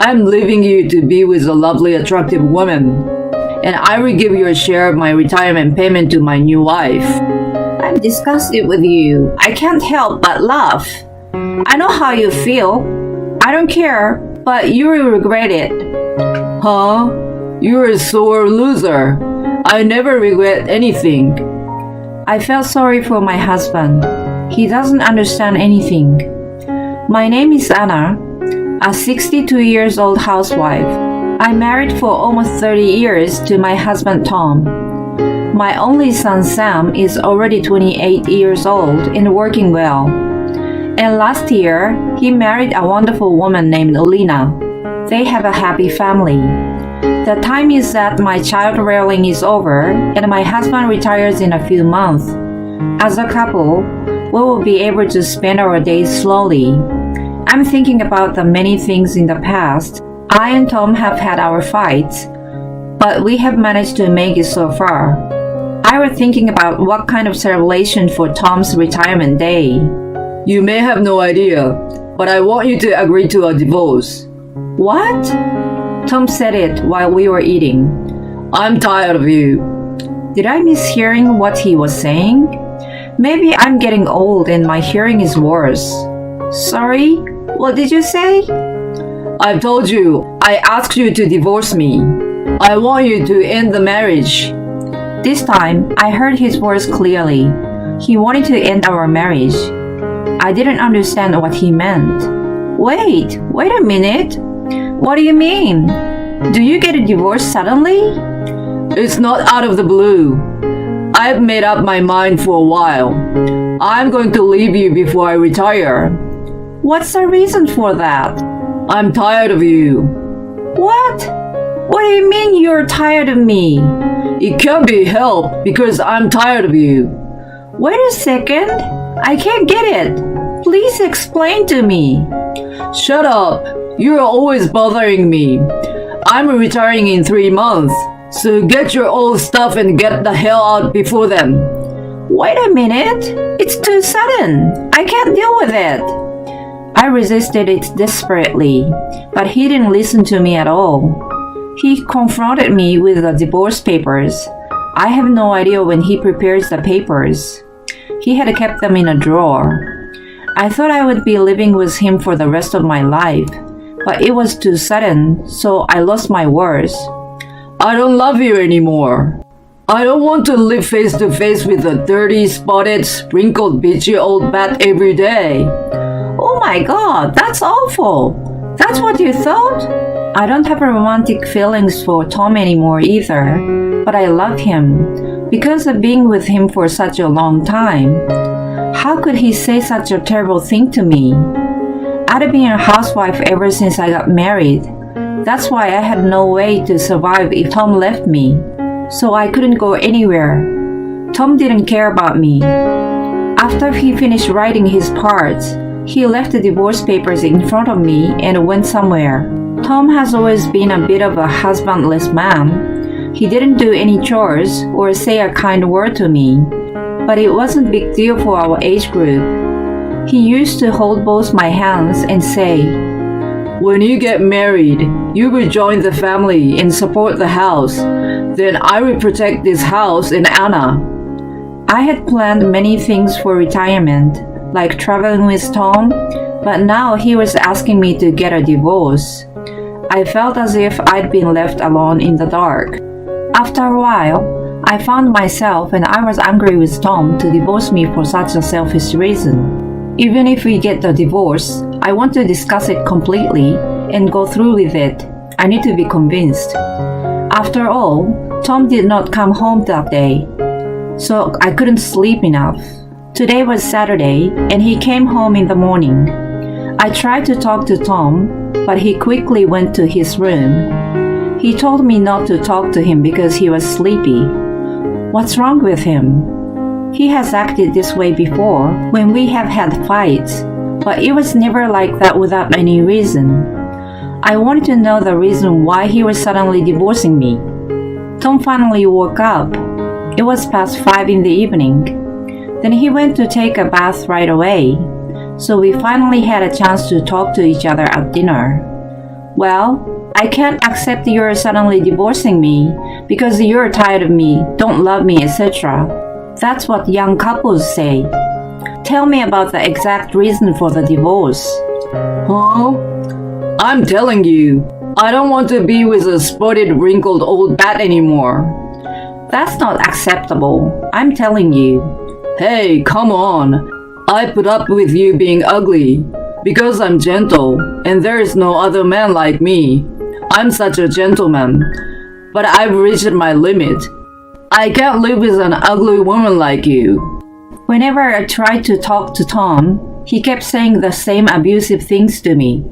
I'm leaving you to be with a lovely, attractive woman, and I will give you a share of my retirement payment to my new wife. I'm disgusted with you. I can't help but laugh. I know how you feel. I don't care, but you will regret it. Huh? You're a sore loser. I never regret anything. I felt sorry for my husband. He doesn't understand anything. My name is Anna, a 62 years old housewife. I married for almost 30 years to my husband Tom. My only son Sam is already 28 years old and working well. And last year, he married a wonderful woman named Lena. They have a happy family. The time is that my child rearing is over and my husband retires in a few months. As a couple, we will be able to spend our days slowly. I'm thinking about the many things in the past. I and Tom have had our fights, but we have managed to make it so far. I was thinking about what kind of celebration for Tom's retirement day. You may have no idea, but I want you to agree to a divorce. What? Tom said it while we were eating. I'm tired of you. Did I miss hearing what he was saying? Maybe I'm getting old and my hearing is worse. Sorry? What did you say? I've told you, I asked you to divorce me. I want you to end the marriage. This time, I heard his words clearly. He wanted to end our marriage. I didn't understand what he meant. Wait a minute. What do you mean? Do you get a divorce suddenly? It's not out of the blue. I've made up my mind for a while. I'm going to leave you before I retire. What's the reason for that? I'm tired of you. What? What do you mean you're tired of me? It can't be helped because I'm tired of you. Wait a second. I can't get it. Please explain to me. Shut up. You're always bothering me. I'm retiring in 3 months, so get your old stuff and get the hell out before then. Wait a minute. It's too sudden. I can't deal with it. I resisted it desperately, but he didn't listen to me at all. He confronted me with the divorce papers. I have no idea when he prepares the papers. He had kept them in a drawer. I thought I would be living with him for the rest of my life, but it was too sudden, so I lost my words. I don't love you anymore. I don't want to live face to face with a dirty, spotted, sprinkled, bitchy old bat every day. Oh my God, that's awful. That's what you thought? I don't have romantic feelings for Tom anymore either, but I love him because of being with him for such a long time. How could he say such a terrible thing to me? I'd been a housewife ever since I got married. That's why I had no way to survive if Tom left me, so I couldn't go anywhere. Tom didn't care about me. After he finished writing his parts, he left the divorce papers in front of me and went somewhere. Tom has always been a bit of a husbandless man. He didn't do any chores or say a kind word to me, but it wasn't a big deal for our age group. He used to hold both my hands and say, "When you get married, you will join the family and support the house. Then I will protect this house and Anna." I had planned many things for retirement, like traveling with Tom, but now he was asking me to get a divorce. I felt as if I'd been left alone in the dark. After a while, I found myself and I was angry with Tom to divorce me for such a selfish reason. Even if we get the divorce, I want to discuss it completely and go through with it. I need to be convinced. After all, Tom did not come home that day, so I couldn't sleep enough. Today was Saturday, and he came home in the morning. I tried to talk to Tom, but he quickly went to his room. He told me not to talk to him because he was sleepy. What's wrong with him? He has acted this way before when we have had fights, but it was never like that without any reason. I wanted to know the reason why he was suddenly divorcing me. Tom finally woke up. It was past 5 in the evening. Then he went to take a bath right away, so we finally had a chance to talk to each other at dinner. Well, I can't accept you're suddenly divorcing me because you're tired of me, don't love me, etc. That's what young couples say. Tell me about the exact reason for the divorce. Huh? I'm telling you, I don't want to be with a spotted, wrinkled old bat anymore. That's not acceptable. I'm telling you. Hey, come on. I put up with you being ugly because I'm gentle and there is no other man like me. I'm such a gentleman, but I've reached my limit. I can't live with an ugly woman like you. Whenever I tried to talk to Tom, he kept saying the same abusive things to me.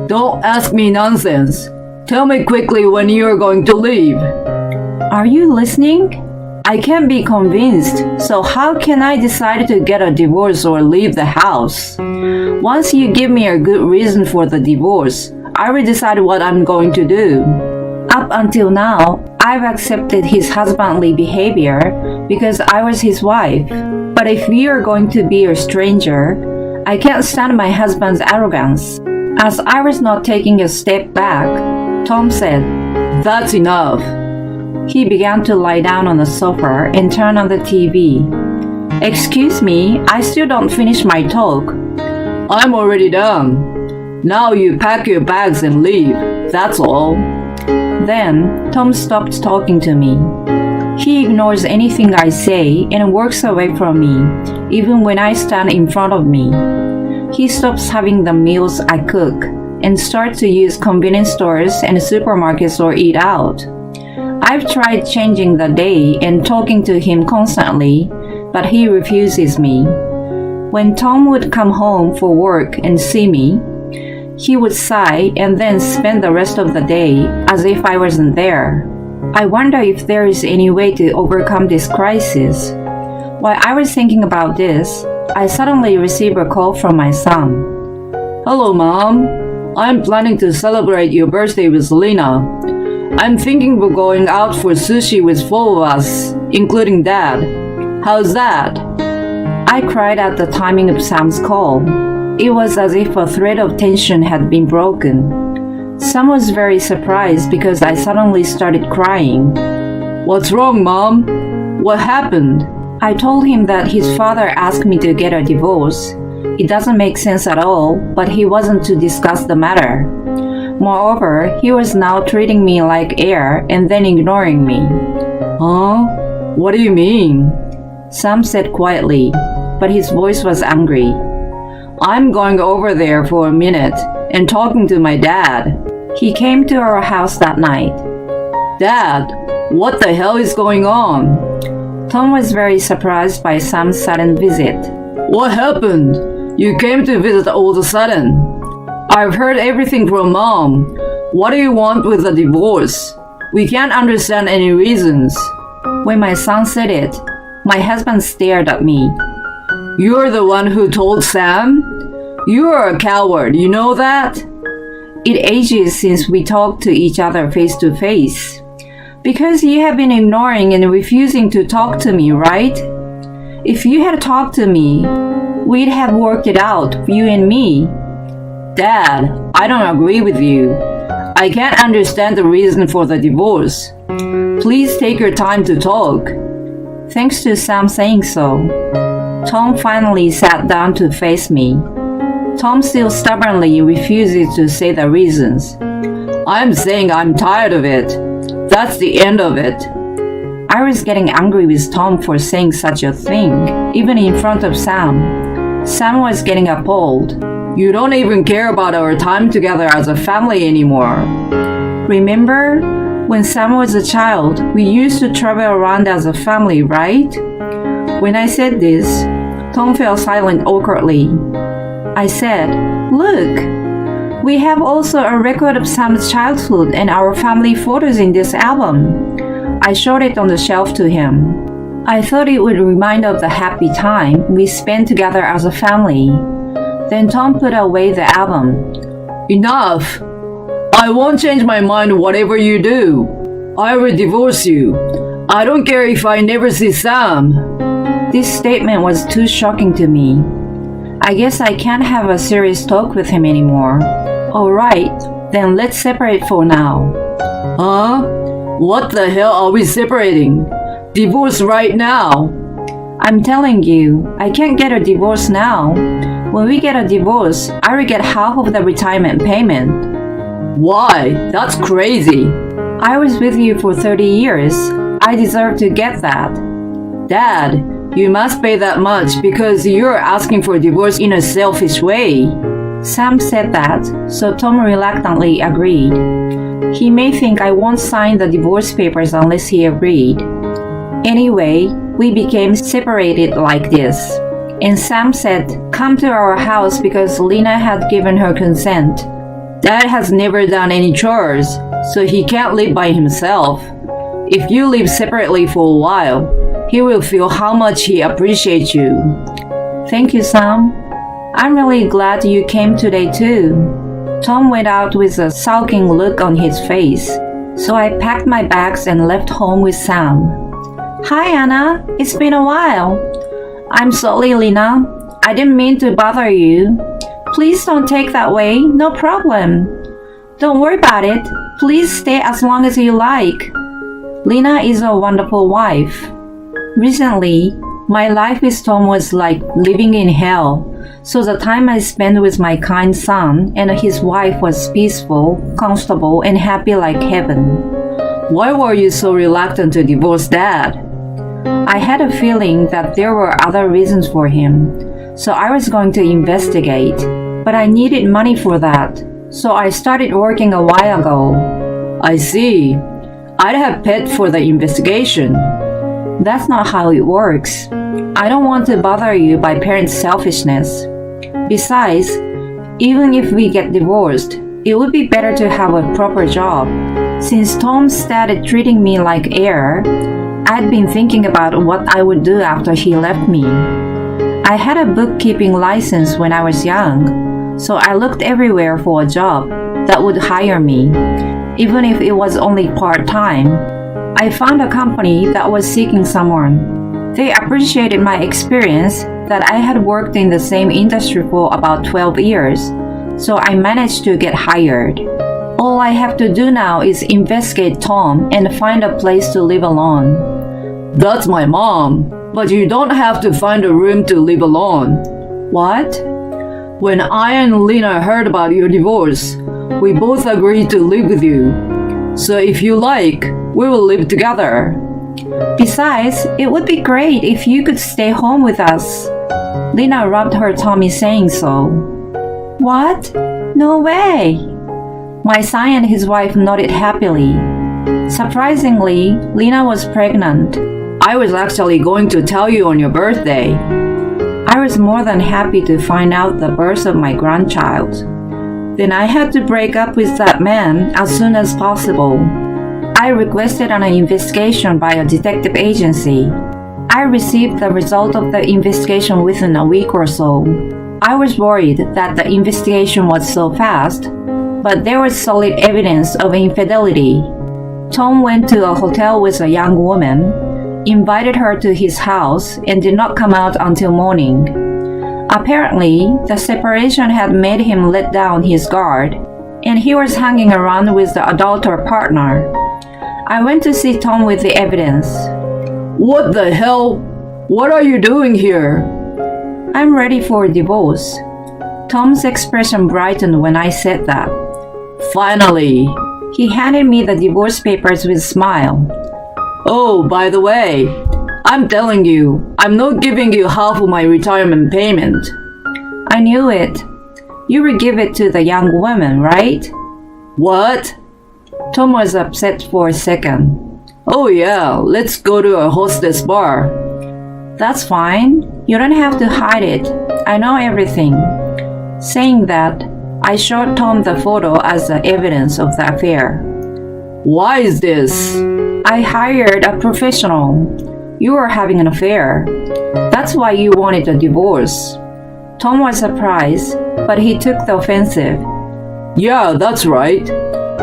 Don't ask me nonsense. Tell me quickly when you are going to leave. Are you listening? I can't be convinced, so how can I decide to get a divorce or leave the house? Once you give me a good reason for the divorce, I will decide what I'm going to do. Up until now, I've accepted his husbandly behavior because I was his wife. But if we are going to be a stranger, I can't stand my husband's arrogance. As I was not taking a step back, Tom said, That's enough. He began to lie down on the sofa and turn on the TV. Excuse me, I still don't finish my talk. I'm already done. Now you pack your bags and leave. That's all. Then Tom stopped talking to me. He ignores anything I say and walks away from me, even when I stand in front of me. He stops having the meals I cook and starts to use convenience stores and supermarkets or eat out. I've tried changing the day and talking to him constantly, but he refuses me. When Tom would come home for work and see me, he would sigh and then spend the rest of the day as if I wasn't there. I wonder if there is any way to overcome this crisis. While I was thinking about this, I suddenly received a call from my son. Hello, Mom. I'm planning to celebrate your birthday with Lena. I'm thinking of going out for sushi with 4 of us, including Dad. How's that? I cried at the timing of Sam's call. It was as if a thread of tension had been broken. Sam was very surprised because I suddenly started crying. What's wrong, Mom? What happened? I told him that his father asked me to get a divorce. It doesn't make sense at all, but he wasn't to discuss the matter. Moreover, he was now treating me like air and then ignoring me. Huh? What do you mean? Sam said quietly, but his voice was angry. I'm going over there for a minute and talking to my dad. He came to our house that night. Dad, what the hell is going on? Tom was very surprised by Sam's sudden visit. What happened? You came to visit all of a sudden. I've heard everything from Mom. What do you want with the divorce? We can't understand any reasons. When my son said it, my husband stared at me. You're the one who told Sam? You're a coward, you know that? It ages since we talked to each other face to face. Because you have been ignoring and refusing to talk to me, right? If you had talked to me, we'd have worked it out, you and me. Dad, I don't agree with you. I can't understand the reason for the divorce. Please take your time to talk. Thanks to Sam saying so, Tom finally sat down to face me. Tom still stubbornly refuses to say the reasons. I'm saying I'm tired of it. That's the end of it. I was getting angry with Tom for saying such a thing, even in front of Sam. Sam was getting appalled. You don't even care about our time together as a family anymore. Remember? When Sam was a child, we used to travel around as a family, right? When I said this, Tom fell silent awkwardly. I said, Look, we have also a record of Sam's childhood and our family photos in this album. I showed it on the shelf to him. I thought it would remind of the happy time we spent together as a family. Then Tom put away the album. Enough! I won't change my mind whatever you do. I will divorce you. I don't care if I never see Sam. This statement was too shocking to me. I guess I can't have a serious talk with him anymore. All right, Then let's separate for now. Huh? What the hell are we separating? Divorce right now? I'm telling you, I can't get a divorce now. When we get a divorce, I will get half of the retirement payment. Why? That's crazy. I was with you for 30 years. I deserve to get that. Dad, you must pay that much because you're asking for a divorce in a selfish way. Sam said that, so Tom reluctantly agreed. He may think I won't sign the divorce papers unless he agreed. Anyway, we became separated like this. And Sam said, come to our house because Lena had given her consent. Dad has never done any chores, so he can't live by himself. If you live separately for a while, he will feel how much he appreciates you. Thank you, Sam. I'm really glad you came today too. Tom went out with a sulking look on his face, so I packed my bags and left home with Sam. Hi, Anna. It's been a while. I'm sorry, Lena. I didn't mean to bother you. Please don't take that way. No problem. Don't worry about it. Please stay as long as you like. Lena is a wonderful wife. Recently, my life with Tom was like living in hell, so the time I spent with my kind son and his wife was peaceful, comfortable, and happy like heaven. Why were you so reluctant to divorce Dad? I had a feeling that there were other reasons for him, so I was going to investigate, but I needed money for that, so I started working a while ago. I see. I'd have paid for the investigation. That's not how it works. I don't want to bother you by parents' selfishness. Besides, even if we get divorced, it would be better to have a proper job. Since Tom started treating me like air, I'd been thinking about what I would do after he left me. I had a bookkeeping license when I was young, so I looked everywhere for a job that would hire me, even if it was only part-time. I found a company that was seeking someone. They appreciated my experience that I had worked in the same industry for about 12 years, so I managed to get hired. All I have to do now is investigate Tom and find a place to live alone. That's my mom, but you don't have to find a room to live alone. What? When I and Lena heard about your divorce, we both agreed to live with you. So if you like, we will live together. Besides, it would be great if you could stay home with us. Lena rubbed her tummy saying so. What? No way! My son and his wife nodded happily. Surprisingly, Lena was pregnant. I was actually going to tell you on your birthday. I was more than happy to find out the birth of my grandchild. Then I had to break up with that man as soon as possible. I requested an investigation by a detective agency. I received the result of the investigation within a week or so. I was worried that the investigation was so fast, but there was solid evidence of infidelity. Tom went to a hotel with a young woman, invited her to his house, and did not come out until morning. Apparently, the separation had made him let down his guard, and he was hanging around with the adulterer partner. I went to see Tom with the evidence. What the hell? What are you doing here? I'm ready for a divorce. Tom's expression brightened when I said that. Finally. He handed me the divorce papers with a smile. Oh, by the way, I'm telling you, I'm not giving you half of my retirement payment. I knew it. You would give it to the young woman, right? What? Tom was upset for a second. Oh yeah, let's go to a hostess bar. That's fine. You don't have to hide it. I know everything. Saying that, I showed Tom the photo as the evidence of the affair. Why is this? I hired a professional. You were having an affair. That's why you wanted a divorce. Tom was surprised, but he took the offensive. Yeah, that's right.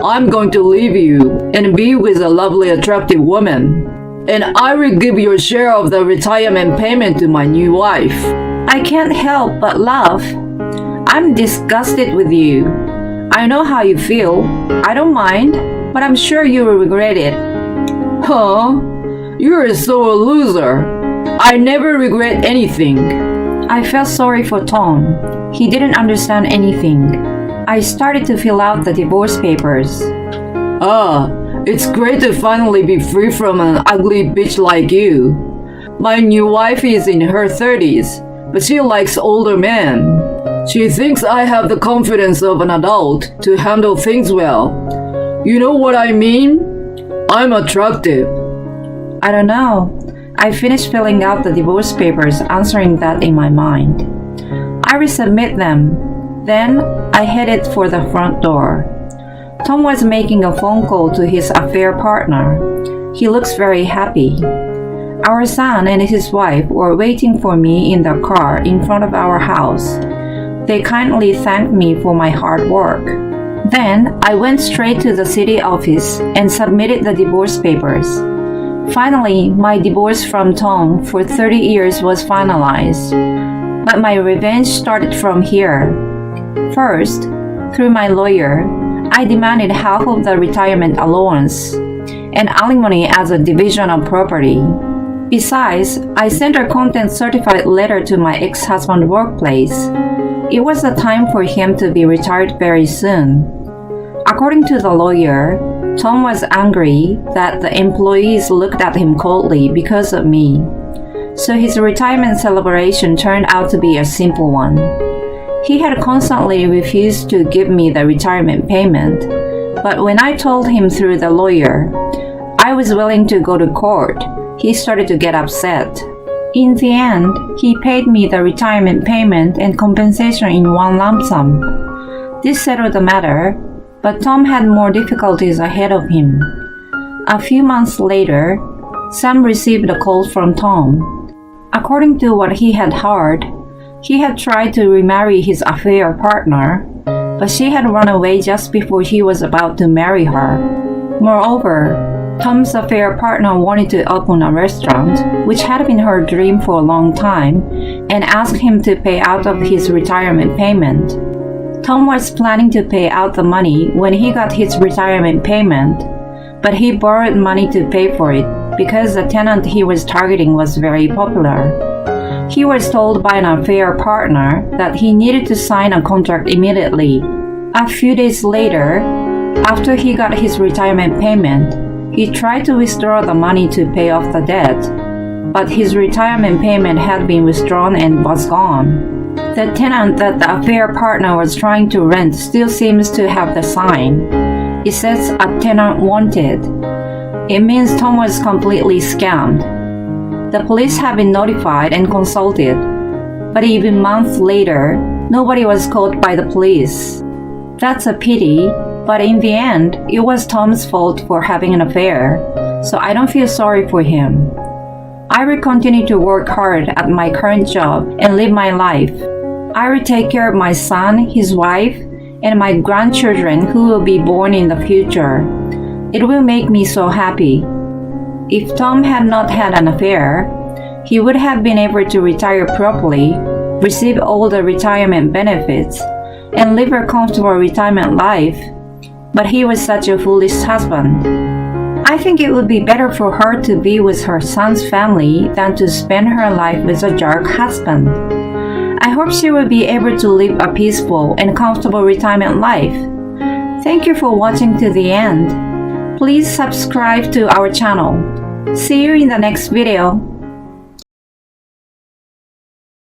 I'm going to leave you and be with a lovely, attractive woman. And I will give your share of the retirement payment to my new wife. I can't help but laugh. I'm disgusted with you. I know how you feel. I don't mind, but I'm sure you will regret it. Huh? You're so a loser. I never regret anything. I felt sorry for Tom. He didn't understand anything. I started to fill out the divorce papers. Ah, it's great to finally be free from an ugly bitch like you. My new wife is in her 30s, but she likes older men. She thinks I have the confidence of an adult to handle things well. You know what I mean? I'm attractive. I don't know. I finished filling out the divorce papers, answering that in my mind. I resubmit them. Then I headed for the front door. Tom was making a phone call to his affair partner. He looks very happy. Our son and his wife were waiting for me in the car in front of our house. They kindly thanked me for my hard work. Then I went straight to the city office and submitted the divorce papers. Finally, my divorce from Tom for 30 years was finalized. But my revenge started from here. First, through my lawyer, I demanded half of the retirement allowance and alimony as a division of property. Besides, I sent a content certified letter to my ex-husband's workplace. It was the time for him to be retired very soon. According to the lawyer, Tom was angry that the employees looked at him coldly because of me. So his retirement celebration turned out to be a simple one. He had constantly refused to give me the retirement payment, but when I told him through the lawyer I was willing to go to court, he started to get upset. In the end, he paid me the retirement payment and compensation in one lump sum. This settled the matter, but Tom had more difficulties ahead of him. A few months later, Sam received a call from Tom. According to what he had heard, he had tried to remarry his affair partner, but she had run away just before he was about to marry her. Moreover, Tom's affair partner wanted to open a restaurant, which had been her dream for a long time, and asked him to pay out of his retirement payment. Tom was planning to pay out the money when he got his retirement payment, but he borrowed money to pay for it because the tenant he was targeting was very popular. He was told by an affair partner that he needed to sign a contract immediately. A few days later, after he got his retirement payment, he tried to withdraw the money to pay off the debt, but his retirement payment had been withdrawn and was gone. The tenant that the affair partner was trying to rent still seems to have the sign. It says a tenant wanted. It means Tom was completely scammed. The police have been notified and consulted, but even months later, nobody was caught by the police. That's a pity, but in the end, it was Tom's fault for having an affair, so I don't feel sorry for him. I will continue to work hard at my current job and live my life. I will take care of my son, his wife, and my grandchildren who will be born in the future. It will make me so happy. If Tom had not had an affair, he would have been able to retire properly, receive all the retirement benefits, and live a comfortable retirement life. But he was such a foolish husband. I think it would be better for her to be with her son's family than to spend her life with a jerk husband. I hope she will be able to live a peaceful and comfortable retirement life. Thank you for watching to the end. Please subscribe to our channel. See you in the next video.